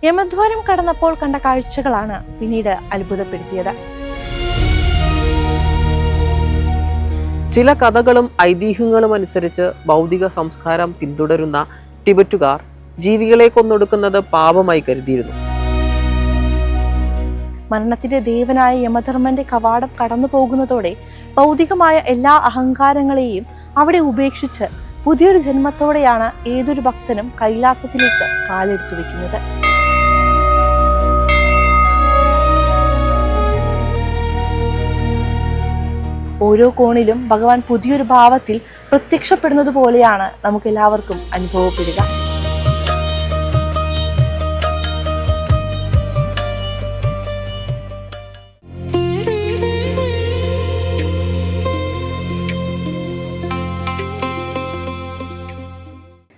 യമദ്വാരം കടന്നപ്പോൾ കണ്ട കാഴ്ചകളാണ് പിന്നീട് അത്ഭുതപ്പെടുത്തിയത്. ചില കഥകളും ഐതിഹ്യങ്ങളും അനുസരിച്ച് ഭൗതിക സംസ്കാരം പിന്തുടരുന്ന ടിബറ്റുകാർ ജീവികളെ കൊന്നൊടുക്കുന്നത് പാപമായി കരുതിയിരുന്നു. മരണത്തിന്റെ ദേവനായ യമധർമ്മന്റെ കവാടം കടന്നു പോകുന്നതോടെ ഭൗതികമായ എല്ലാ അഹങ്കാരങ്ങളെയും അവിടെ ഉപേക്ഷിച്ച് പുതിയൊരു ജന്മത്തോടെയാണ് ഏതൊരു ഭക്തനും കൈലാസത്തിലേക്ക് കാലെടുത്തു വെക്കുന്നത്. ഓരോ കോണിലും ഭഗവാൻ പുതിയൊരു ഭാവത്തിൽ പ്രത്യക്ഷപ്പെടുന്നത് പോലെയാണ് നമുക്ക് എല്ലാവർക്കും അനുഭവപ്പെടുക.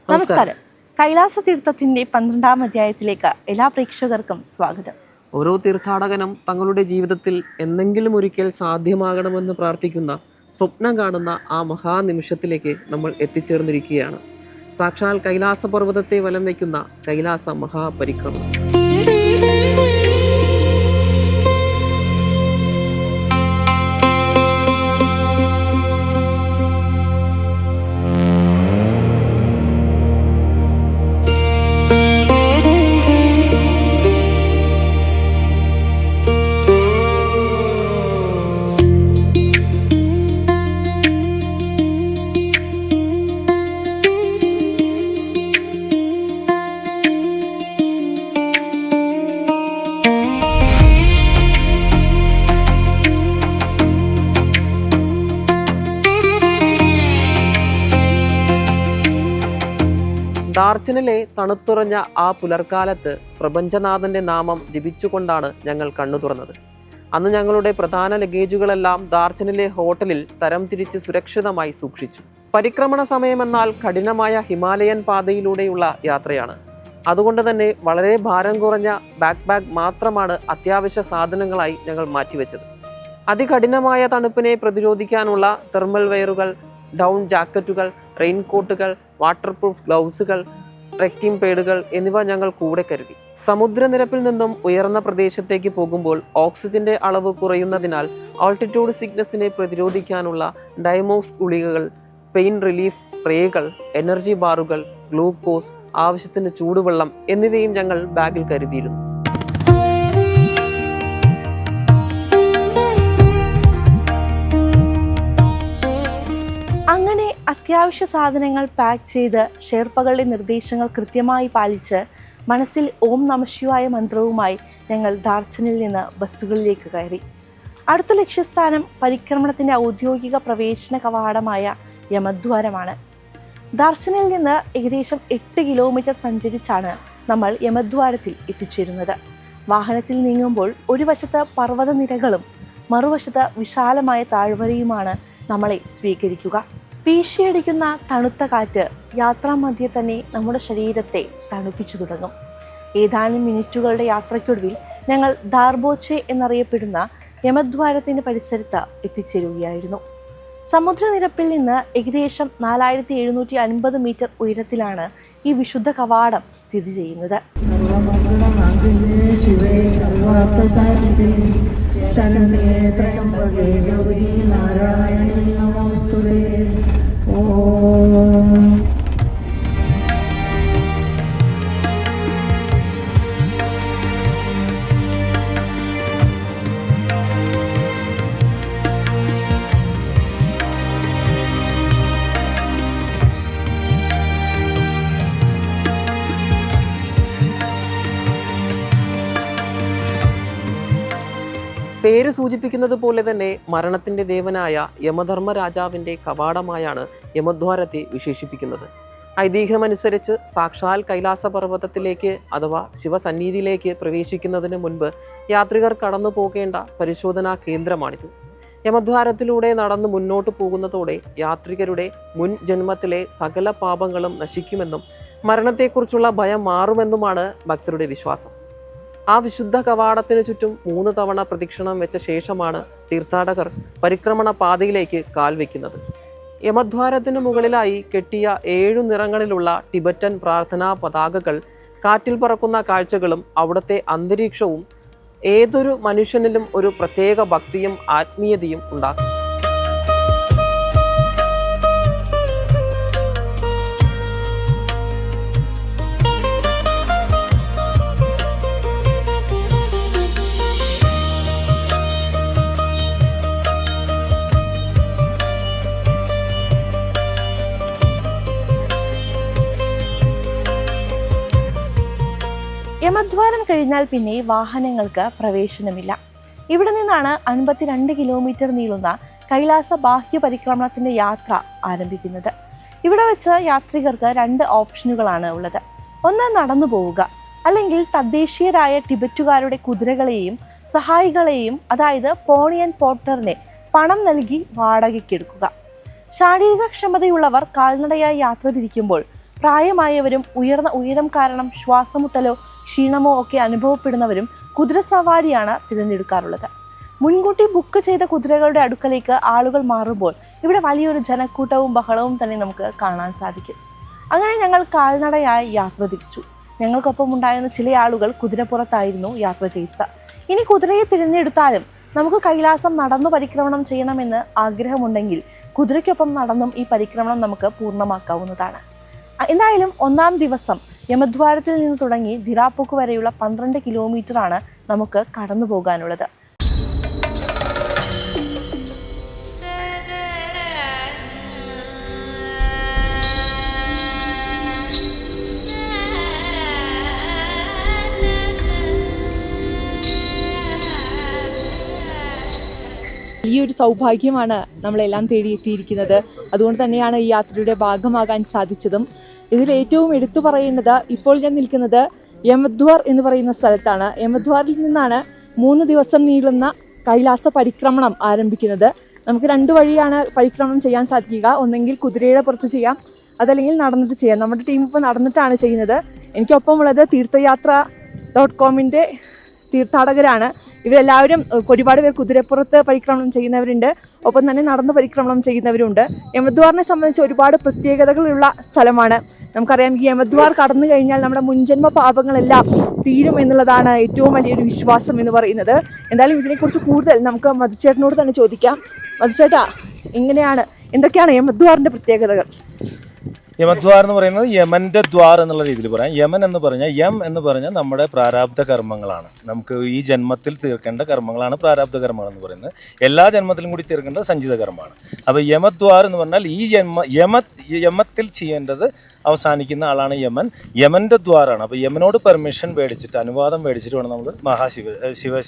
നമസ്കാരം. കൈലാസ തീർത്ഥത്തിന്റെ 12ാം അധ്യായത്തിലേക്ക് എല്ലാ പ്രേക്ഷകർക്കും സ്വാഗതം. ഓരോ തീർത്ഥാടകനും തങ്ങളുടെ ജീവിതത്തിൽ എന്തെങ്കിലും ഒരിക്കൽ സാധ്യമാകണമെന്ന് പ്രാർത്ഥിക്കുന്ന, സ്വപ്നം കാണുന്ന ആ മഹാനിമിഷത്തിലേക്ക് നമ്മൾ എത്തിച്ചേർന്നിരിക്കുകയാണ്. സാക്ഷാൽ കൈലാസ പർവ്വതത്തെ വലം വയ്ക്കുന്ന കൈലാസ മഹാപരിക്രമണം. ദാർച്ചനിലെ തണുത്തുറഞ്ഞ ആ പുലർക്കാലത്ത് പ്രപഞ്ചനാഥന്റെ നാമം ജപിച്ചുകൊണ്ടാണ് ഞങ്ങൾ കണ്ണു തുറന്നത്. അന്ന് ഞങ്ങളുടെ പ്രധാന ലഗേജുകളെല്ലാം ദാർച്ചനിലെ ഹോട്ടലിൽ തരംതിരിച്ച് സുരക്ഷിതമായി സൂക്ഷിച്ചു. പരിക്രമണ സമയമെന്നാൽ കഠിനമായ ഹിമാലയൻ പാതയിലൂടെയുള്ള യാത്രയാണ്. അതുകൊണ്ട് തന്നെ വളരെ ഭാരം കുറഞ്ഞ ബാക്ക് മാത്രമാണ് അത്യാവശ്യ സാധനങ്ങളായി ഞങ്ങൾ മാറ്റിവെച്ചത്. അതികഠിനമായ തണുപ്പിനെ പ്രതിരോധിക്കാനുള്ള തെർമൽ വെയറുകൾ, ഡൗൺ ജാക്കറ്റുകൾ, റെയിൻകോട്ടുകൾ, വാട്ടർ പ്രൂഫ് ഗ്ലൗസുകൾ, ട്രെക്കിംഗ് പേഡുകൾ എന്നിവ ഞങ്ങൾ കൂടെ കരുതി. സമുദ്രനിരപ്പിൽ നിന്നും ഉയർന്ന പ്രദേശത്തേക്ക് പോകുമ്പോൾ ഓക്സിജന്റെ അളവ് കുറയുന്നതിനാൽ ആൾട്ടിറ്റ്യൂഡ് സിക്നസിനെ പ്രതിരോധിക്കാനുള്ള ഡയമോക്സ് ഗുളികകൾ, പെയിൻ റിലീഫ് സ്പ്രേകൾ, എനർജി ബാറുകൾ, ഗ്ലൂക്കോസ്, ആവശ്യത്തിന് ചൂടുവെള്ളം എന്നിവയും ഞങ്ങൾ ബാഗിൽ കരുതിയിരുന്നു. അങ്ങനെ അത്യാവശ്യ സാധനങ്ങൾ പാക്ക് ചെയ്ത് ഷെർപ്പകളുടെ നിർദ്ദേശങ്ങൾ കൃത്യമായി പാലിച്ച് മനസ്സിൽ ഓം നമഃശിവായ മന്ത്രവുമായി ഞങ്ങൾ ദാർച്ചനിൽ നിന്ന് ബസ്സുകളിലേക്ക് കയറി. അടുത്ത ലക്ഷ്യസ്ഥാനം പരിക്രമണത്തിൻ്റെ ഔദ്യോഗിക പ്രവേശന കവാടമായ യമദ്വാരമാണ്. ദാർച്ചനിൽ നിന്ന് ഏകദേശം 8 കിലോമീറ്റർ സഞ്ചരിച്ചാണ് നമ്മൾ യമദ്വാരത്തിൽ എത്തിച്ചേരുന്നത്. വാഹനത്തിൽ നീങ്ങുമ്പോൾ ഒരു വശത്ത് പർവ്വതനിരകളും മറുവശത്ത് വിശാലമായ താഴ്വരയുമാണ് നമ്മളെ സ്വീകരിക്കുക. വീശിയടിക്കുന്ന തണുത്ത കാറ്റ് യാത്രാമധ്യേ തന്നെ നമ്മുടെ ശരീരത്തെ തണുപ്പിച്ചു തുടങ്ങും. ഏതാനും മിനിറ്റുകളുടെ യാത്രയ്ക്കൊടുവിൽ ഞങ്ങൾ ദാർബോച്ചെ എന്നറിയപ്പെടുന്ന യമദ്വാരത്തിൻ്റെ പരിസരത്ത് എത്തിച്ചേരുകയായിരുന്നു. സമുദ്രനിരപ്പിൽ നിന്ന് ഏകദേശം 4750 മീറ്റർ ഉയരത്തിലാണ് ഈ വിശുദ്ധ കവാടം സ്ഥിതി ചെയ്യുന്നത്. പേര് സൂചിപ്പിക്കുന്നത് പോലെ തന്നെ മരണത്തിന്റെ ദേവനായ യമധർമ്മ രാജാവിന്റെ കവാടമായാണ് യമദ്വാരത്തെ വിശേഷിപ്പിക്കുന്നത്. ഐതിഹ്യമനുസരിച്ച് സാക്ഷാൽ കൈലാസ പർവ്വതത്തിലേക്ക് അഥവാ ശിവസന്നിധിയിലേക്ക് പ്രവേശിക്കുന്നതിന് മുൻപ് യാത്രികർ കടന്നു പോകേണ്ട പരിശോധനാ കേന്ദ്രമാണിത്. യമദ്വാരത്തിലൂടെ നടന്നു മുന്നോട്ട് പോകുന്നതോടെ യാത്രികരുടെ മുൻ ജന്മത്തിലെ സകല പാപങ്ങളും നശിക്കുമെന്നും മരണത്തെക്കുറിച്ചുള്ള ഭയം മാറുമെന്നുമാണ് ഭക്തരുടെ വിശ്വാസം. ആ വിശുദ്ധ കവാടത്തിന് ചുറ്റും 3 തവണ പ്രദക്ഷിണം വെച്ച ശേഷമാണ് തീർത്ഥാടകർ പരിക്രമണ പാതയിലേക്ക് കാൽ വയ്ക്കുന്നത്. യമദ്വാരത്തിന് മുകളിലായി കെട്ടിയ 7 നിറങ്ങളിലുള്ള ടിബറ്റൻ പ്രാർത്ഥനാ പതാകകൾ കാറ്റിൽ പറക്കുന്ന കാഴ്ചകളും അവിടുത്തെ അന്തരീക്ഷവും ഏതൊരു മനുഷ്യനിലും ഒരു പ്രത്യേക ഭക്തിയും ആത്മീയതയും ഉണ്ടാക്കും. യമദ്വാരം കഴിഞ്ഞാൽ പിന്നെ വാഹനങ്ങൾക്ക് പ്രവേശനമില്ല. ഇവിടെ നിന്നാണ് 52 കിലോമീറ്റർ നീളുന്ന കൈലാസ ബാഹ്യ പരിക്രമണത്തിന്റെ യാത്ര ആരംഭിക്കുന്നത്. ഇവിടെ വെച്ച് യാത്രികർക്ക് 2 ഓപ്ഷനുകളാണ് ഉള്ളത്. ഒന്ന്, നടന്നു പോവുക, അല്ലെങ്കിൽ തദ്ദേശീയരായ ടിബറ്റുകാരുടെ കുതിരകളെയും സഹായികളെയും, അതായത് പോണി ആൻഡ് പോട്ടറിനെ പണം നൽകി വാടകയ്ക്കെടുക്കുക. ശാരീരിക ക്ഷമതയുള്ളവർ കാൽനടയായി യാത്ര തിരിക്കുമ്പോൾ പ്രായമായവരും ഉയർന്ന ഉയരം കാരണം ശ്വാസമുട്ടലോ ക്ഷീണമോ ഒക്കെ അനുഭവപ്പെടുന്നവരും കുതിരസവാരിയാണ് തിരഞ്ഞെടുക്കാറുള്ളത്. മുൻകൂട്ടി ബുക്ക് ചെയ്ത കുതിരകളുടെ അടുക്കലേക്ക് ആളുകൾ മാറുമ്പോൾ ഇവിടെ വലിയൊരു ജനക്കൂട്ടവും ബഹളവും തന്നെ നമുക്ക് കാണാൻ സാധിക്കും. അങ്ങനെ ഞങ്ങൾ കാൽനടയായി യാത്ര തിരിച്ചു. ഞങ്ങൾക്കൊപ്പം ഉണ്ടായിരുന്ന ചില ആളുകൾ കുതിരപ്പുറത്തായിരുന്നു യാത്ര ചെയ്തത്. ഇനി കുതിരയെ തിരഞ്ഞെടുത്താലും നമുക്ക് കൈലാസം നടന്നു പരിക്രമണം ചെയ്യണമെന്ന് ആഗ്രഹമുണ്ടെങ്കിൽ കുതിരയ്ക്കൊപ്പം നടന്നും ഈ പരിക്രമണം നമുക്ക് പൂർണ്ണമാക്കാവുന്നതാണ്. എന്തായാലും 1-ാം ദിവസം യമദ്വാരത്തിൽ നിന്ന് തുടങ്ങി ധിരാപ്പുക്ക് വരെയുള്ള 12 കിലോമീറ്ററാണ് നമുക്ക് കടന്നു പോകാനുള്ളത്. ഈ ഒരു സൗഭാഗ്യമാണ് നമ്മളെല്ലാം തേടിയെത്തിയിരിക്കുന്നത്. അതുകൊണ്ട് തന്നെയാണ് ഈ യാത്രയുടെ ഭാഗമാകാൻ സാധിച്ചതും. ഇതിൽ ഏറ്റവും എടുത്തു പറയേണ്ടത്, ഇപ്പോൾ ഞാൻ നിൽക്കുന്നത് യമദ്വാർ എന്ന് പറയുന്ന സ്ഥലത്താണ്. യമദ്വാറിൽ നിന്നാണ് 3 ദിവസം നീളുന്ന കൈലാസ പരിക്രമണം ആരംഭിക്കുന്നത്. നമുക്ക് 2 വഴിയാണ് പരിക്രമണം ചെയ്യാൻ സാധിക്കുക. ഒന്നെങ്കിൽ കുതിരയുടെ പുറത്ത് ചെയ്യാം, അതല്ലെങ്കിൽ നടന്നിട്ട് ചെയ്യാം. നമ്മുടെ ടീം ഇപ്പോൾ നടന്നിട്ടാണ് ചെയ്യുന്നത്. എനിക്കൊപ്പമുള്ളത് തീർത്ഥയാത്ര.comന്റെ തീർത്ഥാടകരാണ്. ഇവരെല്ലാവരും ഒരുപാട് പേർ കുതിരപ്പുറത്ത് പരിക്രമണം ചെയ്യുന്നവരുണ്ട്, ഒപ്പം തന്നെ നടന്ന് പരിക്രമണം ചെയ്യുന്നവരുണ്ട്. യമദ്വാറിനെ സംബന്ധിച്ച് ഒരുപാട് പ്രത്യേകതകളുള്ള സ്ഥലമാണ്. നമുക്കറിയാം, ഈ യമദ്വാർ കടന്നു കഴിഞ്ഞാൽ നമ്മുടെ മുൻജന്മ പാപങ്ങളെല്ലാം തീരും എന്നുള്ളതാണ് ഏറ്റവും വലിയൊരു വിശ്വാസം എന്ന് പറയുന്നത്. എന്തായാലും ഇതിനെക്കുറിച്ച് കൂടുതൽ നമുക്ക് മധുചേട്ടനോട് തന്നെ ചോദിക്കാം. മധുചേട്ടാ, എന്തൊക്കെയാണ് യമദ്വാറിൻ്റെ പ്രത്യേകതകൾ? യമദ്വാർ എന്ന് പറയുന്നത് യമന്റെ ദ്വാർ എന്നുള്ള രീതിയിൽ പറയാം. യമൻ എന്ന് പറഞ്ഞാൽ എന്ന് പറഞ്ഞാൽ നമ്മുടെ പ്രാരാബ്ധ കർമ്മങ്ങളാണ്. നമുക്ക് ഈ ജന്മത്തിൽ തീർക്കേണ്ട കർമ്മങ്ങളാണ് പ്രാരാബ്ധ കർമ്മങ്ങൾ എന്ന് പറയുന്നത്. എല്ലാ ജന്മത്തിലും കൂടി തീർക്കേണ്ടത് സഞ്ചിത കർമ്മമാണ്. അപ്പോൾ യമദ്വാർ എന്ന് പറഞ്ഞാൽ ഈ യമത്തിൽ ചെയ്യേണ്ടത് അവസാനിക്കുന്ന ആളാണ് യമൻ. യമന്റെ ദ്വാരാണ്. അപ്പോൾ യമനോട് പെർമിഷൻ മേടിച്ചിട്ട്, അനുവാദം മേടിച്ചിട്ട് വേണം നമ്മൾ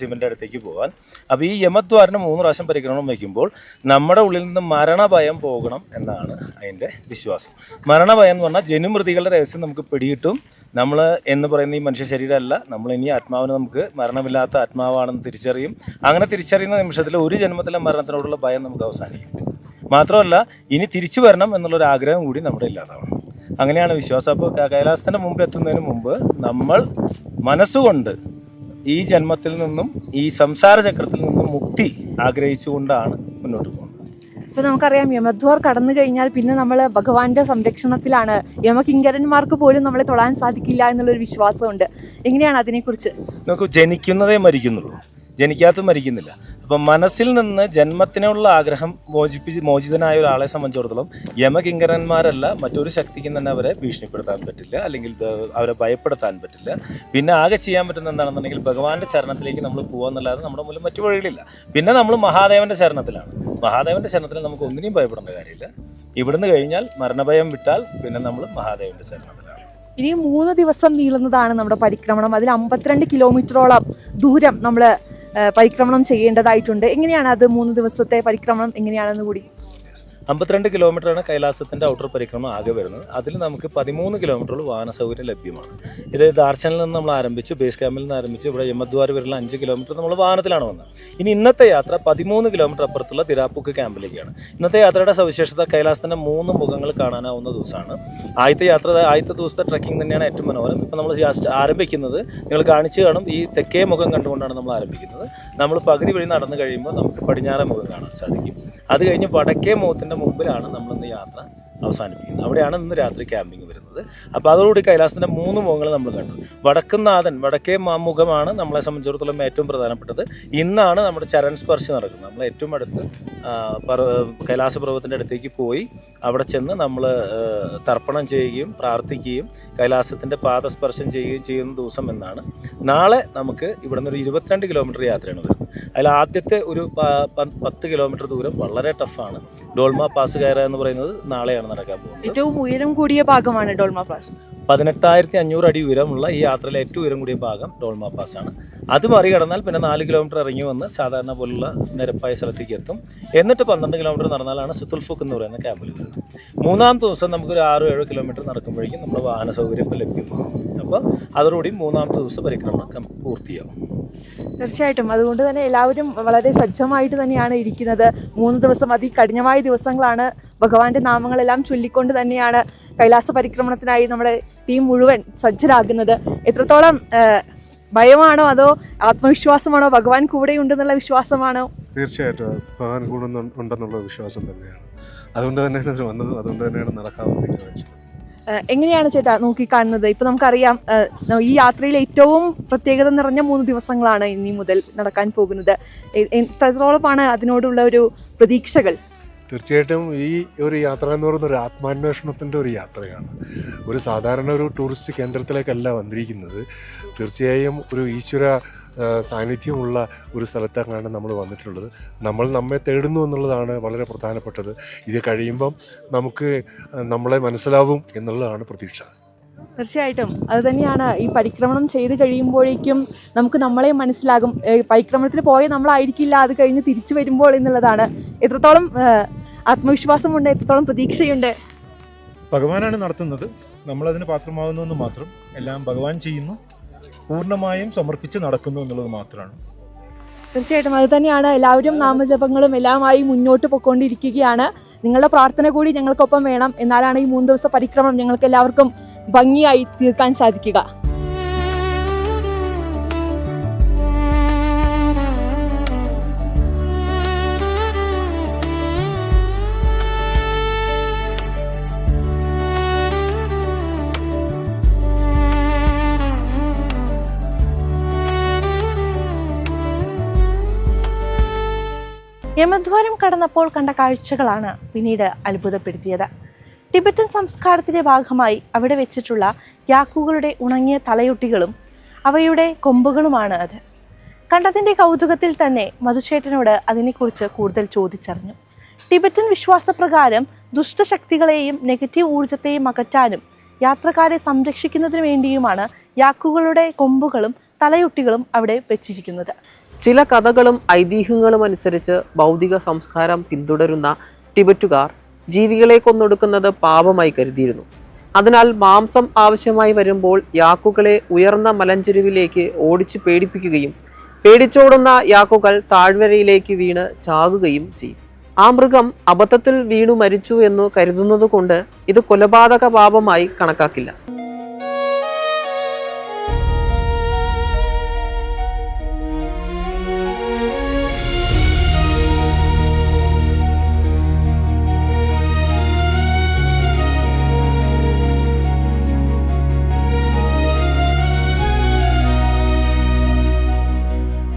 ശിവന്റെ അടുത്തേക്ക് പോകാൻ. അപ്പോൾ ഈ യമദ്വാറിന് 3 പ്രാവശ്യം പരിക്രമണം വയ്ക്കുമ്പോൾ നമ്മുടെ ഉള്ളിൽ നിന്ന് മരണഭയം പോകണം എന്നാണ് അതിൻ്റെ വിശ്വാസം. മരണഭയം എന്ന് പറഞ്ഞാൽ ജനുമൃതികളുടെ രഹസ്യം നമുക്ക് പിടിയിട്ടും നമ്മൾ എന്ന് പറയുന്ന ഈ മനുഷ്യ ശരീരമല്ല, നമ്മൾ ഇനി ആത്മാവിന് നമുക്ക് മരണമില്ലാത്ത ആത്മാവാണെന്ന് തിരിച്ചറിയും. അങ്ങനെ തിരിച്ചറിയുന്ന നിമിഷത്തിൽ ഒരു ജന്മത്തിലെ മരണത്തിനോടുള്ള ഭയം നമുക്ക് അവസാനിക്കും. മാത്രമല്ല, ഇനി തിരിച്ചു വരണം എന്നുള്ളൊരു ആഗ്രഹം കൂടി നമ്മുടെ ഇല്ലാതാവണം. അങ്ങനെയാണ് വിശ്വാസം. അപ്പോൾ കൈലാസത്തിൻ്റെ മുമ്പ് എത്തുന്നതിന് മുമ്പ് നമ്മൾ മനസ്സുകൊണ്ട് ഈ ജന്മത്തിൽ നിന്നും ഈ സംസാര ചക്രത്തിൽ നിന്നും മുക്തി ആഗ്രഹിച്ചുകൊണ്ടാണ് മുന്നോട്ട് പോകുന്നത്. ഇപ്പോൾ നമുക്കറിയാം, യമദ്വാർ കടന്നു കഴിഞ്ഞാൽ പിന്നെ നമ്മൾ ഭഗവാന്റെ സംരക്ഷണത്തിലാണ്. യമകിങ്കരന്മാർക്ക് പോലും നമ്മളെ തൊടാൻ സാധിക്കില്ല എന്നുള്ളൊരു വിശ്വാസമുണ്ട്. എങ്ങനെയാണ് അതിനെക്കുറിച്ച്? നമുക്ക് ജനിക്കുന്നതേ മരിക്കുന്നുള്ളൂ, ജനിക്കാത്ത മരിക്കുന്നില്ല. അപ്പം മനസ്സിൽ നിന്ന് ജന്മത്തിനുള്ള ആഗ്രഹം മോചിതനായ ഒരാളെ സംബന്ധിച്ചിടത്തോളം യമകിങ്കരന്മാരല്ല മറ്റൊരു ശക്തിക്കും തന്നെ അവരെ ഭീഷണിപ്പെടുത്താൻ പറ്റില്ല, അല്ലെങ്കിൽ അവരെ ഭയപ്പെടുത്താൻ പറ്റില്ല. പിന്നെ ആകെ ചെയ്യാൻ പറ്റുന്ന എന്താണെന്നുണ്ടെങ്കിൽ ഭഗവാന്റെ ചരണത്തിലേക്ക് നമ്മൾ പോകാമെന്നല്ലാതെ നമ്മുടെ മുന്നിൽ മറ്റു വഴികളില്ല. പിന്നെ നമ്മൾ മഹാദേവന്റെ ചരണത്തിലാണ്. മഹാദേവന്റെ ചരണത്തിൽ നമുക്ക് ഒന്നിനെയും ഭയപ്പെടേണ്ട കാര്യമില്ല. ഇവിടുന്ന് കഴിഞ്ഞാൽ മരണഭയം വിട്ടാൽ പിന്നെ നമ്മൾ മഹാദേവന്റെ ചരണത്തിലാണ്. ഇനി 3 ദിവസം നീളുന്നതാണ് നമ്മുടെ പരിക്രമണം. അതിൽ 52 കിലോമീറ്ററോളം ദൂരം നമ്മൾ പരിക്രമണം ചെയ്യേണ്ടതായിട്ടുണ്ട്. എങ്ങനെയാണ് അത് 3 ദിവസത്തെ പരിക്രമണം എങ്ങനെയാണെന്ന് കൂടി? 52 കിലോമീറ്ററാണ് കൈലാസത്തിൻ്റെ ഔട്ടർ പരിക്രമണം ആകെ വരുന്നത്. അതിൽ നമുക്ക് 13 കിലോമീറ്ററോളം വാഹന സൗകര്യം ലഭ്യമാണ്. ഇത് ദാർശനിൽ നിന്ന് നമ്മൾ ആരംഭിച്ച്, ബേസ് ക്യാമ്പിൽ നിന്ന് ആരംഭിച്ച് ഇവിടെ യമദ്വാർ വരെയുള്ള 5 കിലോമീറ്റർ നമ്മൾ വാഹനത്തിലാണ് വന്നത്. ഇനി ഇന്നത്തെ യാത്ര 13 കിലോമീറ്റർ അപ്പുറത്തുള്ള ധിരാപ്പുക്ക് ക്യാമ്പിലേക്കാണ്. ഇന്നത്തെ യാത്രയുടെ സവിശേഷത കൈലാസത്തിൻ്റെ 3 മുഖങ്ങൾ കാണാനാവുന്ന ദിവസമാണ്. ആദ്യത്തെ ദിവസത്തെ ട്രക്കിംഗ് തന്നെയാണ് ഏറ്റവും മനോഹരം. ഇപ്പോൾ നമ്മൾ ആരംഭിക്കുന്നത് നിങ്ങൾ കാണിച്ചു കാണും, ഈ തെക്കേ മുഖം കണ്ടുകൊണ്ടാണ് നമ്മൾ ആരംഭിക്കുന്നത്. നമ്മൾ പകുതി വഴി നടന്നു കഴിയുമ്പോൾ നമുക്ക് പടിഞ്ഞാറേ മുഖം കാണാൻ സാധിക്കും. അത് കഴിഞ്ഞ് വടക്കേ മുഖത്തിൻ്റെ മുമ്പിലാണ് നമ്മളിന്ന് യാത്ര അവസാനിപ്പിക്കുന്നത്. അവിടെയാണ് ഇന്ന് രാത്രി ക്യാമ്പിംഗ് വരുന്നത്. അപ്പോൾ അതോടുകൂടി കൈലാസത്തിൻ്റെ 3 മുഖങ്ങൾ നമ്മൾ കണ്ടു. വടക്കുന്നാഥൻ, വടക്കേ മുഖമാണ് നമ്മളെ സംബന്ധിച്ചിടത്തോളം ഏറ്റവും പ്രധാനപ്പെട്ടത്. ഇന്നാണ് നമ്മുടെ ചരൺ സ്പർശം നടക്കുന്നത്. നമ്മൾ ഏറ്റവും അടുത്ത് കൈലാസ പർവ്വതത്തിൻ്റെ അടുത്തേക്ക് പോയി അവിടെ ചെന്ന് നമ്മൾ തർപ്പണം ചെയ്യുകയും പ്രാർത്ഥിക്കുകയും കൈലാസത്തിൻ്റെ പാദസ്പർശം ചെയ്യുകയും ചെയ്യുന്ന ദിവസം എന്നാണ്. നാളെ നമുക്ക് ഇവിടെ നിന്ന് ഒരു 22 കിലോമീറ്റർ യാത്രയാണ് വരുന്നത്. അതിൽ ആദ്യത്തെ ഒരു 10 കിലോമീറ്റർ ദൂരം വളരെ ടഫാണ്. ഡോൾമ പാസ് കയറുക എന്ന് പറയുന്നത് നാളെയാണ് നടക്കാൻ പോകുന്നത്. ഏറ്റവും ഉയരം കൂടിയ ഭാഗമാണ് ഡോൾമ പാസ്. 18,500 അടി ഉയരമുള്ള ഈ യാത്രയിലെ ഏറ്റവും ഉയരം കൂടിയ ഭാഗം ഡോൾമ പാസ് ആണ്. അത് മറികടന്നാൽ പിന്നെ 4 കിലോമീറ്റർ ഇറങ്ങി വന്ന് സാധാരണ പോലുള്ള നിരപ്പായ സ്ഥലത്തേക്ക് എത്തും. എന്നിട്ട് 12 കിലോമീറ്റർ നടന്നാലാണ് സുത്തുൽഫുക്ക് എന്ന് പറയുന്ന ക്യാമ്പിൽ വരുന്നത്. 3-ാം ദിവസം നമുക്കൊരു 6-7 കിലോമീറ്റർ നടക്കുമ്പോഴേക്കും നമ്മുടെ വാഹന സൗകര്യം ഇപ്പോൾ ലഭ്യമാകും. അപ്പോൾ അതോടുകൂടി 3-ാമത്തെ ദിവസം പരിക്രമണം പൂർത്തിയാവും. തീർച്ചയായിട്ടും. അതുകൊണ്ട് തന്നെ എല്ലാവരും വളരെ സജ്ജമായിട്ട് തന്നെയാണ് ഇരിക്കുന്നത്. 3 ദിവസം അതികഠിനമായ ദിവസങ്ങളാണ്. ഭഗവാന്റെ നാമങ്ങളെല്ലാം ചൊല്ലിക്കൊണ്ട് തന്നെയാണ് കൈലാസ പരിക്രമണത്തിനായി നമ്മുടെ ടീം മുഴുവൻ സജ്ജരാകുന്നത്. എത്രത്തോളം ഭയമാണോ അതോ ആത്മവിശ്വാസമാണോ? ഭഗവാൻ കൂടെ ഉണ്ടെന്നുള്ള വിശ്വാസമാണോ? തീർച്ചയായിട്ടും ഭഗവാൻ കൂടെ ഉണ്ടെന്നുള്ള വിശ്വാസം തന്നെയാണ്. അതുകൊണ്ട് തന്നെയാണ് ഇത് വന്നതും, അതുകൊണ്ട് തന്നെയാണ് നടക്കാമെന്ന് തീരുമാനിച്ചത്. എങ്ങനെയാണ് ചേട്ടാ നോക്കിക്കാണുന്നത്? ഇപ്പം നമുക്കറിയാം ഈ യാത്രയിൽ ഏറ്റവും പ്രത്യേകത നിറഞ്ഞ 3 ദിവസങ്ങളാണ് ഇനി മുതൽ നടക്കാൻ പോകുന്നത്. എത്രത്തോളമാണ് അതിനോടുള്ള ഒരു പ്രതീക്ഷകൾ? തീർച്ചയായിട്ടും ഈ ഒരു യാത്ര എന്ന് പറയുന്നത് ഒരു ആത്മാന്വേഷണത്തിൻ്റെ ഒരു യാത്രയാണ്. ഒരു സാധാരണ ഒരു ടൂറിസ്റ്റ് കേന്ദ്രത്തിലേക്കല്ല വന്നിരിക്കുന്നത്. തീർച്ചയായും ഒരു ഈശ്വര സാന്നിധ്യമുള്ള ഒരു സ്ഥലത്താണ് നമ്മൾ വന്നിട്ടുള്ളത്. നമ്മൾ നമ്മെ തേടുന്നു എന്നുള്ളതാണ് വളരെ പ്രധാനപ്പെട്ടത്. ഇത് കഴിയുമ്പം നമുക്ക് നമ്മളെ മനസ്സിലാവും എന്നുള്ളതാണ് പ്രതീക്ഷ. തീർച്ചയായിട്ടും അത് തന്നെയാണ്. ഈ പരിക്രമണം ചെയ്ത് കഴിയുമ്പോഴേക്കും നമുക്ക് നമ്മളെ മനസ്സിലാകും. പരിക്രമണത്തിന് പോയ നമ്മളായിരിക്കില്ല അത് കഴിഞ്ഞ് തിരിച്ചു വരുമ്പോൾ എന്നുള്ളതാണ്. എത്രത്തോളം ആത്മവിശ്വാസമുണ്ട്, എത്രത്തോളം പ്രതീക്ഷയുണ്ട്? ഭഗവാനാണ് നടത്തുന്നത്, നമ്മളതിന് പാത്രമാകുന്നു എന്ന് മാത്രം. എല്ലാം ഭഗവാൻ ചെയ്യുന്നു, പൂർണ്ണമായും സമർപ്പിച്ച് നടക്കുന്നു എന്നുള്ളത് മാത്രമാണ്. തീർച്ചയായിട്ടും അത് തന്നെയാണ്. എല്ലാവരും നാമജപങ്ങളും എല്ലാമായി മുന്നോട്ട് പോയിക്കൊണ്ടിരിക്കുകയാണ്. നിങ്ങളുടെ പ്രാർത്ഥന കൂടി ഞങ്ങൾക്കൊപ്പം വേണം. എന്നാലാണ് ഈ 3 ദിവസ പരിക്രമണം ഞങ്ങൾക്ക് എല്ലാവർക്കും ഭംഗിയായി തീർക്കാൻ സാധിക്കുക. യമദ്വാരം കടന്നപ്പോൾ കണ്ട കാഴ്ചകളാണ് പിന്നീട് അത്ഭുതപ്പെടുത്തിയത്. ടിബറ്റൻ സംസ്കാരത്തിൻ്റെ ഭാഗമായി അവിടെ വെച്ചിട്ടുള്ള യാക്കുകളുടെ ഉണങ്ങിയ തലയൊട്ടികളും അവയുടെ കൊമ്പുകളുമാണ് അത്. കണ്ടതിൻ്റെ കൗതുകത്തിൽ തന്നെ മധുചേട്ടനോട് അതിനെക്കുറിച്ച് കൂടുതൽ ചോദിച്ചറിഞ്ഞു. ടിബറ്റൻ വിശ്വാസപ്രകാരം ദുഷ്ടശക്തികളെയും നെഗറ്റീവ് ഊർജത്തെയും അകറ്റാനും യാത്രക്കാരെ സംരക്ഷിക്കുന്നതിനു വേണ്ടിയുമാണ് യാക്കുകളുടെ കൊമ്പുകളും തലയൊട്ടികളും അവിടെ വെച്ചിരിക്കുന്നത്. ചില കഥകളും ഐതിഹ്യങ്ങളും അനുസരിച്ച് ഭൗതിക സംസ്കാരം പിന്തുടരുന്ന ടിബറ്റുകാർ ജീവികളെ കൊന്നൊടുക്കുന്നത് പാപമായി കരുതിയിരുന്നു. അതിനാൽ മാംസം ആവശ്യമായി വരുമ്പോൾ യാക്കുകളെ ഉയർന്ന മലഞ്ചെരുവിലേക്ക് ഓടിച്ചു പേടിപ്പിക്കുകയും പേടിച്ചോടുന്ന യാക്കുകൾ താഴ്വരയിലേക്ക് വീണ് ചാകുകയും ചെയ്യും. ആ മൃഗം അബദ്ധത്തിൽ വീണു മരിച്ചു എന്ന് കരുതുന്നതുകൊണ്ട് ഇത് കൊലപാതക പാപമായി കണക്കാക്കില്ല.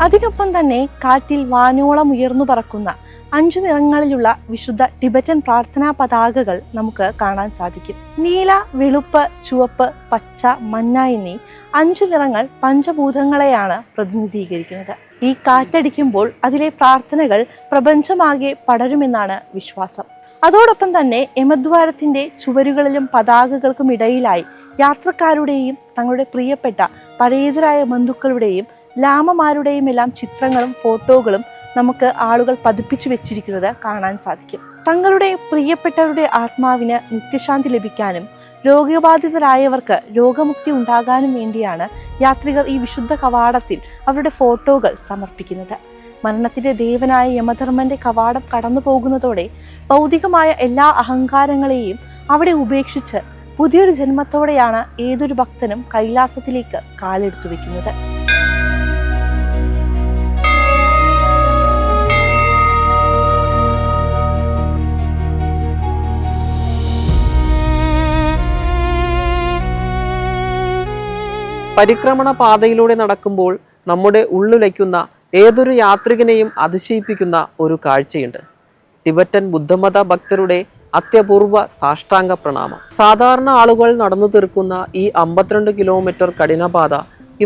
അതിനൊപ്പം തന്നെ കാറ്റിൽ വാനോളം ഉയർന്നു പറക്കുന്ന 5 നിറങ്ങളിലുള്ള വിശുദ്ധ ടിബറ്റൻ പ്രാർത്ഥനാ പതാകകൾ നമുക്ക് കാണാൻ സാധിക്കും. നീല, വെളുപ്പ്, ചുവപ്പ്, പച്ച, മഞ്ഞ എന്നീ 5 നിറങ്ങൾ പഞ്ചഭൂതങ്ങളെയാണ് പ്രതിനിധീകരിക്കുന്നത്. ഈ കാറ്റടിക്കുമ്പോൾ അതിലെ പ്രാർത്ഥനകൾ പ്രപഞ്ചമാകെ പടരുമെന്നാണ് വിശ്വാസം. അതോടൊപ്പം തന്നെ യമദ്വാരത്തിന്റെ ചുവരുകളിലും പതാകകൾക്കും ഇടയിലായി യാത്രക്കാരുടെയും തങ്ങളുടെ പ്രിയപ്പെട്ട പരേതരായ ബന്ധുക്കളുടെയും ലാമമാരുടെയും എല്ലാം ചിത്രങ്ങളും ഫോട്ടോകളും നമുക്ക് ആളുകൾ പതിപ്പിച്ചു വെച്ചിരിക്കുന്നത് കാണാൻ സാധിക്കും. തങ്ങളുടെ പ്രിയപ്പെട്ടവരുടെ ആത്മാവിന് നിത്യശാന്തി ലഭിക്കാനും രോഗബാധിതരായവർക്ക് രോഗമുക്തി ഉണ്ടാകാനും വേണ്ടിയാണ് യാത്രികർ ഈ വിശുദ്ധ കവാടത്തിൽ അവരുടെ ഫോട്ടോകൾ സമർപ്പിക്കുന്നത്. മരണത്തിന്റെ ദേവനായ യമധർമ്മന്റെ കവാടം കടന്നു പോകുന്നതോടെ ഭൗതികമായ എല്ലാ അഹങ്കാരങ്ങളെയും അവിടെ ഉപേക്ഷിച്ച് പുതിയൊരു ജന്മത്തോടെയാണ് ഏതൊരു ഭക്തനും കൈലാസത്തിലേക്ക് കാലെടുത്തു വെക്കുന്നത്. പരിക്രമണ പാതയിലൂടെ നടക്കുമ്പോൾ നമ്മുടെ ഉള്ളുലയ്ക്കുന്ന ഏതൊരു യാത്രികനെയും അതിശയിപ്പിക്കുന്ന ഒരു കാഴ്ചയുണ്ട്. ടിബറ്റൻ ബുദ്ധമത ഭക്തരുടെ അത്യപൂർവ സാഷ്ടാംഗ പ്രണാമം. സാധാരണ ആളുകൾ നടന്നു തീർക്കുന്ന ഈ 52 കിലോമീറ്റർ കഠിനപാത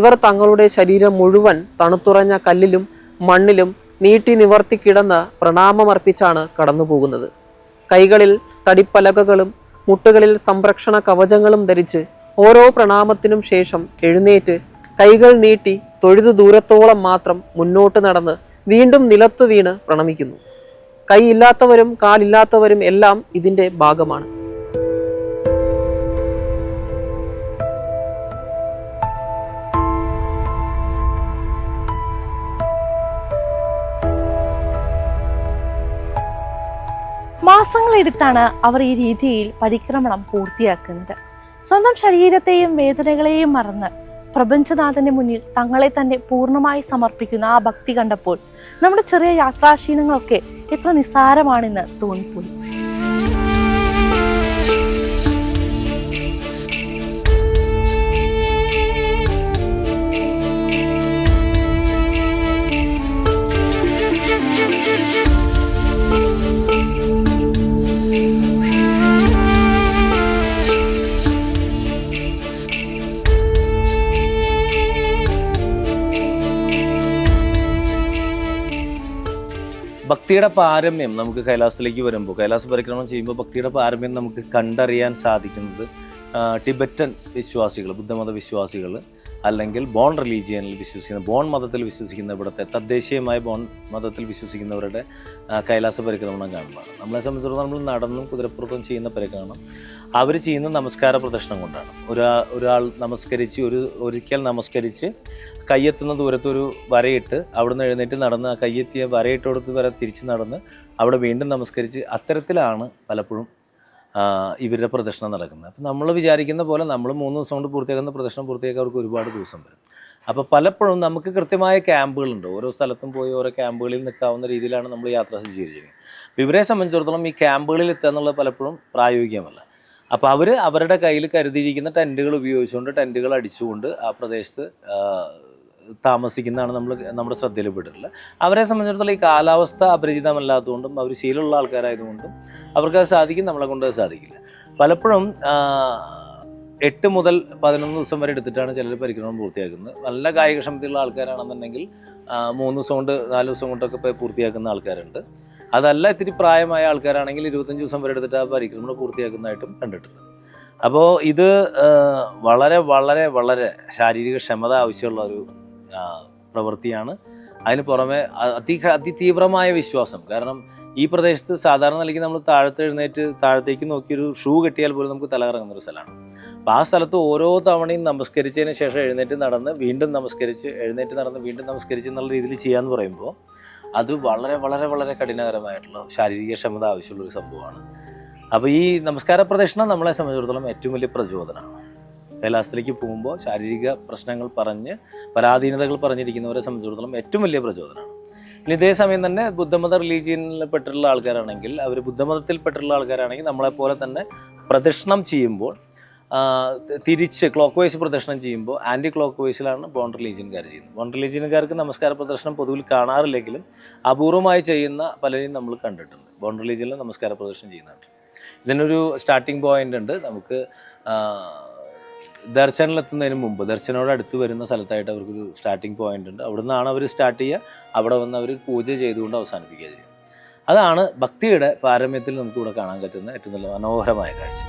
ഇവർ തങ്ങളുടെ ശരീരം മുഴുവൻ തണുത്തുറഞ്ഞ കല്ലിലും മണ്ണിലും നീട്ടി നിവർത്തി കിടന്ന് പ്രണാമമർപ്പിച്ചാണ് കടന്നു പോകുന്നത്. കൈകളിൽ തടിപ്പലകകളും മുട്ടുകളിൽ സംരക്ഷണ കവചങ്ങളും ധരിച്ച് ഓരോ പ്രണാമത്തിനും ശേഷം എഴുന്നേറ്റ് കൈകൾ നീട്ടി തൊഴുതു ദൂരത്തോളം മാത്രം മുന്നോട്ട് നടന്ന് വീണ്ടും നിലത്തു വീണ് പ്രണമിക്കുന്നു. കൈയില്ലാത്തവരും കാലില്ലാത്തവരും എല്ലാം ഇതിൻ്റെ ഭാഗമാണ്. മാസങ്ങളെടുത്താണ് അവർ ഈ രീതിയിൽ പരിക്രമണം പൂർത്തിയാക്കുന്നത്. സ്വന്തം ശരീരത്തെയും വേദനകളെയും മറന്ന് പ്രപഞ്ചനാഥന്റെ മുന്നിൽ തങ്ങളെ തന്നെ പൂർണ്ണമായി സമർപ്പിക്കുന്ന ആ ഭക്തി കണ്ടപ്പോൾ നമ്മുടെ ചെറിയ യാത്രാക്ഷീണങ്ങളൊക്കെ എത്ര നിസ്സാരമാണെന്ന് തോന്നിപ്പോയി. ഭക്തിയുടെ പാരമ്യം നമുക്ക് കൈലാസത്തിലേക്ക് വരുമ്പോൾ, കൈലാസ പരിക്രമണം ചെയ്യുമ്പോൾ ഭക്തിയുടെ പാരമ്യം നമുക്ക് കണ്ടറിയാൻ സാധിക്കുന്നത് ടിബറ്റൻ വിശ്വാസികൾ, ബുദ്ധമത വിശ്വാസികൾ, അല്ലെങ്കിൽ ബോൺ റിലീജിയനിൽ വിശ്വസിക്കുന്ന, ബോൺ മതത്തിൽ വിശ്വസിക്കുന്ന, ഇവിടുത്തെ തദ്ദേശീയമായ ബോൺ മതത്തിൽ വിശ്വസിക്കുന്നവരുടെ കൈലാസ പരിക്രമണം കാണുമ്പോൾ നമ്മളെ സംബന്ധിച്ചിടത്തോളം നമ്മൾ നടന്നും കുതിരപ്പുറത്തും ചെയ്യുന്ന പരിക്രമണം അവർ ചെയ്യുന്ന നമസ്കാര പ്രദക്ഷിണം കൊണ്ടാണ്. ഒരാൾ നമസ്കരിച്ച് ഒരിക്കൽ നമസ്കരിച്ച് കയ്യെത്തുന്ന ദൂരത്തൊരു വരയിട്ട് അവിടുന്ന് എഴുന്നേറ്റ് നടന്ന് ആ കയ്യെത്തിയ വരയിട്ടോടത്ത് വരെ തിരിച്ച് നടന്ന് അവിടെ വീണ്ടും നമസ്കരിച്ച്, അത്തരത്തിലാണ് പലപ്പോഴും ഇവരുടെ പ്രദക്ഷിണം നടക്കുന്നത്. അപ്പം നമ്മൾ വിചാരിക്കുന്ന പോലെ നമ്മൾ 3 ദിവസം കൊണ്ട് പൂർത്തിയാക്കുന്ന പ്രദക്ഷിണം പൂർത്തിയാക്കാൻ അവർക്ക് ഒരുപാട് ദിവസം വരും. അപ്പോൾ പലപ്പോഴും നമുക്ക് കൃത്യമായ ക്യാമ്പുകളുണ്ട്. ഓരോ സ്ഥലത്തും പോയി ഓരോ ക്യാമ്പുകളിൽ നിൽക്കാവുന്ന രീതിയിലാണ് നമ്മൾ യാത്ര സജ്ജീകരിച്ചിരിക്കുന്നത്. ഇവരെ സംബന്ധിച്ചിടത്തോളം ഈ ക്യാമ്പുകളിൽ എത്തുക എന്നുള്ളത് പലപ്പോഴും പ്രായോഗികമല്ല. അപ്പോൾ അവർ അവരുടെ കയ്യിൽ കരുതിയിരിക്കുന്ന ടെൻറ്റുകൾ ഉപയോഗിച്ചുകൊണ്ട്, ടെൻറ്റുകൾ അടിച്ചുകൊണ്ട് ആ പ്രദേശത്ത് താമസിക്കുന്നതാണ് നമ്മുടെ ശ്രദ്ധയിൽപ്പെട്ടിട്ടുള്ളത്. അവരെ സംബന്ധിച്ചിടത്തോളം ഈ കാലാവസ്ഥ അപരിചിതമല്ലാത്തതുകൊണ്ടും അവർ ശീലമുള്ള ആൾക്കാരായതുകൊണ്ടും അവർക്കത് സാധിക്കും, നമ്മളെ കൊണ്ട് അത് സാധിക്കില്ല. പലപ്പോഴും 8 മുതൽ 11 ദിവസം വരെ എടുത്തിട്ടാണ് ചിലർ പരിക്രമണം പൂർത്തിയാക്കുന്നത്. നല്ല കായികക്ഷമതയുള്ള ആൾക്കാരാണെന്നുണ്ടെങ്കിൽ 3 ദിവസം കൊണ്ട് 4 ദിവസം കൊണ്ടൊക്കെ പൂർത്തിയാക്കുന്ന ആൾക്കാരുണ്ട്. അതല്ല ഇത്തിരി പ്രായമായ ആൾക്കാരാണെങ്കിൽ 25 ദിവസം വരെ എടുത്തിട്ട് ആ പരിക്രമണം പൂർത്തിയാക്കുന്നതായിട്ടും കണ്ടിട്ടുണ്ട്. അപ്പോൾ ഇത് വളരെ വളരെ വളരെ ശാരീരിക ക്ഷമത ആവശ്യമുള്ള ഒരു പ്രവൃത്തിയാണ്. അതിന് പുറമെ അതിതീവ്രമായ വിശ്വാസം. കാരണം ഈ പ്രദേശത്ത് സാധാരണ നിലയ്ക്ക് നമ്മൾ താഴത്തേക്ക് നോക്കിയൊരു ഷൂ കെട്ടിയാൽ പോലും നമുക്ക് തലകറങ്ങുന്നൊരു സ്ഥലമാണ്. അപ്പോൾ ആ സ്ഥലത്ത് ഓരോ തവണയും നമസ്കരിച്ചതിന് ശേഷം എഴുന്നേറ്റ് നടന്ന് വീണ്ടും നമസ്കരിച്ച്, എഴുന്നേറ്റ് നടന്ന് വീണ്ടും നമസ്കരിച്ച് എന്നുള്ള രീതിയിൽ ചെയ്യാന്ന് പറയുമ്പോൾ അത് വളരെ വളരെ വളരെ കഠിനകരമായിട്ടുള്ള ശാരീരിക ക്ഷമത ആവശ്യമുള്ളൊരു സംഭവമാണ്. അപ്പോൾ ഈ നമസ്കാര പ്രദക്ഷിണം നമ്മളെ സംബന്ധിച്ചിടത്തോളം ഏറ്റവും വലിയ പ്രചോദനമാണ്. കൈലാസത്തിലേക്ക് പോകുമ്പോൾ ശാരീരിക പ്രശ്നങ്ങൾ പറഞ്ഞ് പരാധീനതകൾ പറഞ്ഞിരിക്കുന്നവരെ സംബന്ധിച്ചിടത്തോളം ഏറ്റവും വലിയ പ്രചോദനമാണ്. ഇനി ഇതേ സമയം തന്നെ ബുദ്ധമത റിലീജിയനിൽ പെട്ടിട്ടുള്ള ആൾക്കാരാണെങ്കിൽ, അവർ ബുദ്ധമതത്തിൽപ്പെട്ടുള്ള ആൾക്കാരാണെങ്കിൽ നമ്മളെപ്പോലെ തന്നെ പ്രദക്ഷിണം ചെയ്യുമ്പോൾ തിരിച്ച് ക്ലോക്ക് വൈസ് പ്രദക്ഷിണം ചെയ്യുമ്പോൾ ആൻറ്റി ക്ലോക്ക് വൈസിലാണ് ബോൺ റിലീജിയൻകാർ ചെയ്യുന്നത്. ബോൺ റിലീജിയൻകാർക്ക് നമസ്കാര പ്രദക്ഷിണം പൊതുവിൽ കാണാറില്ലെങ്കിലും അപൂർവമായി ചെയ്യുന്ന പലരെയും നമ്മൾ കണ്ടിട്ടുണ്ട്. ബോൺ റിലീജിയനിൽ നമസ്കാര പ്രദക്ഷിണം ചെയ്യുന്നുണ്ട്. ഇതിനൊരു സ്റ്റാർട്ടിംഗ് പോയിന്റ് ഉണ്ട്. നമുക്ക് ദർശനിലെത്തുന്നതിന് മുമ്പ്, ദർശനോട് അടുത്ത് വരുന്ന സ്ഥലത്തായിട്ട് അവർക്കൊരു സ്റ്റാർട്ടിംഗ് പോയിന്റ് ഉണ്ട്. അവിടെ നിന്നാണ് അവർ സ്റ്റാർട്ട് ചെയ്യുക. അവിടെ വന്ന് അവർ പൂജ ചെയ്തുകൊണ്ട് അവസാനിപ്പിക്കുക ചെയ്യുക. അതാണ് ഭക്തിയുടെ പാരമ്യത്തിൽ നമുക്കിവിടെ കാണാൻ പറ്റുന്ന ഏറ്റവും നല്ല മനോഹരമായ കാഴ്ച.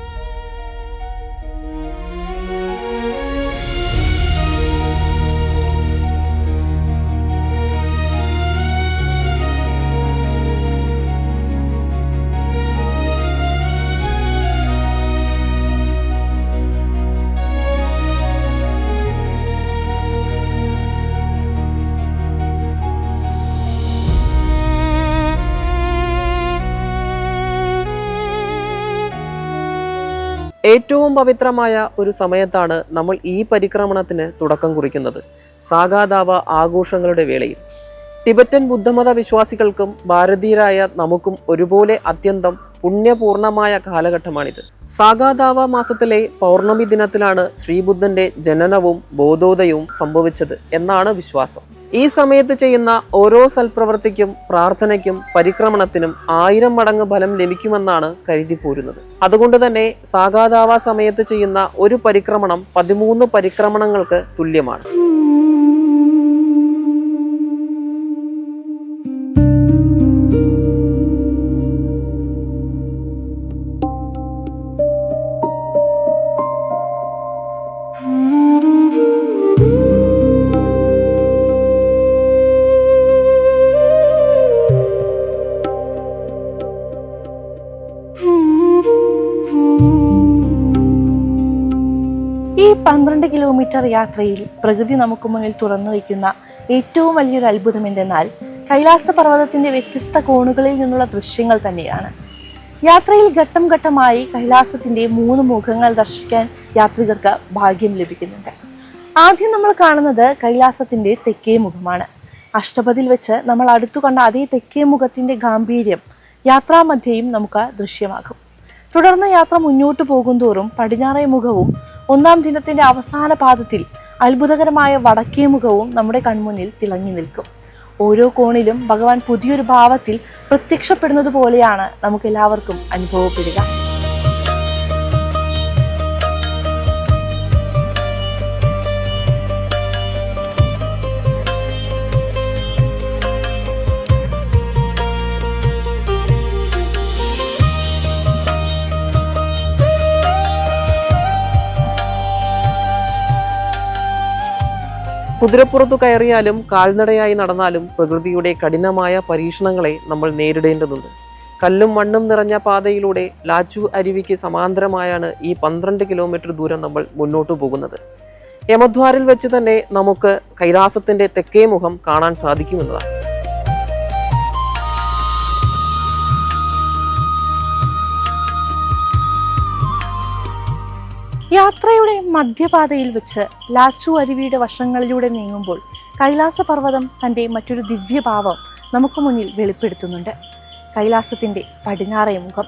ഏറ്റവും പവിത്രമായ ഒരു സമയത്താണ് നമ്മൾ ഈ പരിക്രമണത്തിന് തുടക്കം കുറിക്കുന്നത്, സാഗാദാവ ആഘോഷങ്ങളുടെ വേളയിൽ. ടിബറ്റൻ ബുദ്ധമത വിശ്വാസികൾക്കും ഭാരതീയരായ നമുക്കും ഒരുപോലെ അത്യന്തം പുണ്യപൂർണമായ കാലഘട്ടമാണിത്. സാഗാദാവ മാസത്തിലെ പൗർണമി ദിനത്തിലാണ് ശ്രീബുദ്ധന്റെ ജനനവും ബോധോദയവും സംഭവിച്ചത് എന്നാണ് വിശ്വാസം. ഈ സമയത്ത് ചെയ്യുന്ന ഓരോ സൽപ്രവൃത്തിക്കും പ്രാർത്ഥനയ്ക്കും പരിക്രമണത്തിനും 1000 മടങ്ങ് ഫലം ലഭിക്കുമെന്നാണ് കരുതിപ്പോരുന്നത്. അതുകൊണ്ട് തന്നെ സാഗാദാവ സമയത്ത് ചെയ്യുന്ന ഒരു പരിക്രമണം 13 പരിക്രമണങ്ങൾക്ക് തുല്യമാണ്. ഈ 12 കിലോമീറ്റർ യാത്രയിൽ പ്രകൃതി നമുക്ക് മുന്നിൽ തുറന്നു വയ്ക്കുന്ന ഏറ്റവും വലിയൊരു അത്ഭുതം എന്തെന്നാൽ കൈലാസ പർവ്വതത്തിന്റെ വ്യത്യസ്ത കോണുകളിൽ നിന്നുള്ള ദൃശ്യങ്ങൾ തന്നെയാണ്. യാത്രയിൽ ഘട്ടം ഘട്ടമായി കൈലാസത്തിന്റെ 3 മുഖങ്ങൾ ദർശിക്കാൻ യാത്രികർക്ക് ഭാഗ്യം ലഭിക്കുന്നുണ്ട്. ആദ്യം നമ്മൾ കാണുന്നത് കൈലാസത്തിന്റെ തെക്കേ മുഖമാണ്. അഷ്ടപതിൽ വെച്ച് നമ്മൾ അടുത്തു കണ്ട അതേ തെക്കേ മുഖത്തിന്റെ ഗാംഭീര്യം യാത്രാമധ്യേയും നമുക്ക് ദൃശ്യമാകും. തുടർന്ന് യാത്ര മുന്നോട്ട് പോകുന്തോറും പടിഞ്ഞാറേ മുഖവും 1-ാം ദിനത്തിന്റെ അവസാന പാദത്തിൽ അത്ഭുതകരമായ വടക്കേ മുഖവും നമ്മുടെ കൺമുന്നിൽ തിളങ്ങി നിൽക്കും. ഓരോ കോണിലും ഭഗവാൻ പുതിയൊരു ഭാവത്തിൽ പ്രത്യക്ഷപ്പെടുന്നത് പോലെയാണ് നമുക്ക് എല്ലാവർക്കും അനുഭവപ്പെടുക. കുതിരപ്പുറത്തു കയറിയാലും കാൽനടയായി നടന്നാലും പ്രകൃതിയുടെ കഠിനമായ പരീക്ഷണങ്ങളെ നമ്മൾ നേരിടേണ്ടതുണ്ട്. കല്ലും മണ്ണും നിറഞ്ഞ പാതയിലൂടെ ലാച്ചു അരുവിക്ക് സമാന്തരമായാണ് ഈ 12 കിലോമീറ്റർ ദൂരം നമ്മൾ മുന്നോട്ടു പോകുന്നത്. യമദ്വാരിൽ വെച്ച് തന്നെ നമുക്ക് കൈലാസത്തിന്റെ തെക്കേ മുഖം കാണാൻ സാധിക്കുമെന്നതാണ്. യാത്രയുടെ മധ്യപാതയിൽ വെച്ച് ലാച്ചു അരുവിയുടെ വശങ്ങളിലൂടെ നീങ്ങുമ്പോൾ കൈലാസ പർവ്വതം തൻ്റെ മറ്റൊരു ദിവ്യഭാവം നമുക്ക് മുന്നിൽ വെളിപ്പെടുത്തുന്നുണ്ട്. കൈലാസത്തിൻ്റെ പടിഞ്ഞാറേ മുഖം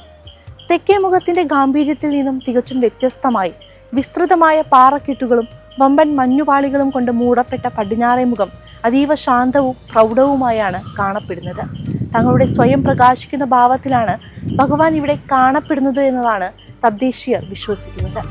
തെക്കേ മുഖത്തിൻ്റെ ഗാംഭീര്യത്തിൽ നിന്നും തികച്ചും വ്യത്യസ്തമായി വിസ്തൃതമായ പാറക്കെട്ടുകളും വമ്പൻ മഞ്ഞുപാളികളും കൊണ്ട് മൂടപ്പെട്ട പടിഞ്ഞാറേ മുഖം അതീവ ശാന്തവും പ്രൗഢവുമായാണ് കാണപ്പെടുന്നത്. തങ്ങളുടെ സ്വയം പ്രകാശിക്കുന്ന ഭാവത്തിലാണ് ഭഗവാൻ ഇവിടെ കാണപ്പെടുന്നത് എന്നതാണ് തദ്ദേശീയർ വിശ്വസിക്കുന്നത്.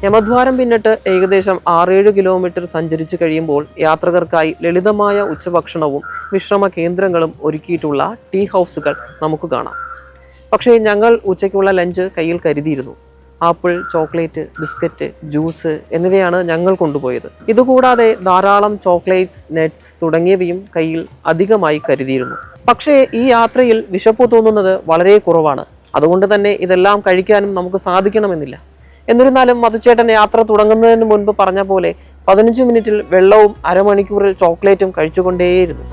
യമദ്വാരം പിന്നിട്ട് ഏകദേശം 6-7 കിലോമീറ്റർ സഞ്ചരിച്ചു കഴിയുമ്പോൾ യാത്രികർക്കായി ലളിതമായ ഉച്ചഭക്ഷണവും വിശ്രമ കേന്ദ്രങ്ങളും ഒരുക്കിയിട്ടുള്ള ടീ ഹൗസുകൾ നമുക്ക് കാണാം. പക്ഷേ ഞങ്ങൾ ഉച്ചയ്ക്കുള്ള ലഞ്ച് കയ്യിൽ കരുതിയിരുന്നു. ആപ്പിൾ, ചോക്ലേറ്റ്, ബിസ്ക്കറ്റ്, ജ്യൂസ് എന്നിവയാണ് ഞങ്ങൾ കൊണ്ടുപോയത്. ഇതുകൂടാതെ ധാരാളം ചോക്ലേറ്റ്സ്, നട്ട്സ് തുടങ്ങിയവയും കയ്യിൽ അധികമായി കരുതിയിരുന്നു. പക്ഷേ ഈ യാത്രയിൽ വിശപ്പ് തോന്നുന്നത് വളരെ കുറവാണ്. അതുകൊണ്ട് തന്നെ ഇതെല്ലാം കഴിക്കാനും നമുക്ക് സാധിക്കണമെന്നില്ല. എന്നിരുന്നാലും മധുചേട്ടൻ യാത്ര തുടങ്ങുന്നതിന് മുൻപ് പറഞ്ഞ പോലെ 15 മിനിറ്റിൽ വെള്ളവും 1/2 മണിക്കൂറിൽ ചോക്ലേറ്റും കഴിച്ചുകൊണ്ടേയിരുന്നു.